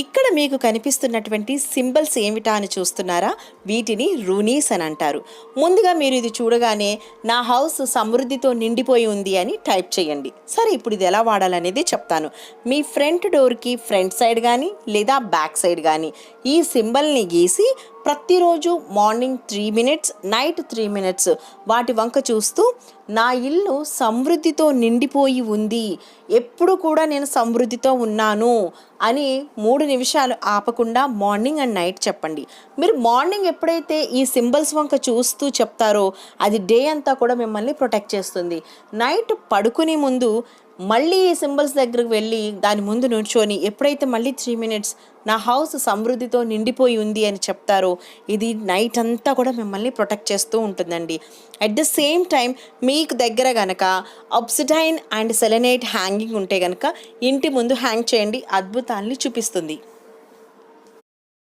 ఇక్కడ మీకు కనిపిస్తున్నటువంటి సింబల్స్ ఏమిటా అని చూస్తున్నారా? వీటిని రూనీస్ అని అంటారు. ముందుగా మీరు ఇది చూడగానే నా హౌస్ సమృద్ధితో నిండిపోయి ఉంది అని టైప్ చేయండి. సరే, ఇప్పుడు ఇది ఎలా వాడాలనేది చెప్తాను. మీ ఫ్రంట్ డోర్కి ఫ్రంట్ సైడ్ కానీ లేదా బ్యాక్ సైడ్ కానీ ఈ సింబల్ని గీసి ప్రతిరోజు మార్నింగ్ 3 minutes, నైట్ 3 minutes వాటి వంక చూస్తూ నా ఇల్లు సమృద్ధితో నిండిపోయి ఉంది, ఎప్పుడు కూడా నేను సమృద్ధితో ఉన్నాను అని 3 నిమిషాలు ఆపకుండా మార్నింగ్ అండ్ నైట్ చెప్పండి. మీరు మార్నింగ్ ఎప్పుడైతే ఈ సింబల్స్ వంక చూస్తూ చెప్తారో అది డే అంతా కూడా మిమ్మల్ని ప్రొటెక్ట్ చేస్తుంది. నైట్ పడుకునే ముందు మళ్ళీ ఈ సింబల్స్ దగ్గరకు వెళ్ళి దాని ముందు నుంచొని ఎప్పుడైతే మళ్ళీ 3 minutes నా హౌస్ సమృద్ధితో నిండిపోయి ఉంది అని చెప్తారో ఇది నైట్ అంతా కూడా మిమ్మల్ని ప్రొటెక్ట్ చేస్తూ ఉంటుందండి. అట్ ద సేమ్ టైం మీకు దగ్గర కనుక అబ్సిడైన్ అండ్ సెలెనైట్ హ్యాంగింగ్ ఉంటే కనుక ఇంటి ముందు హ్యాంగ్ చేయండి, అద్భుతాన్ని చూపిస్తుంది.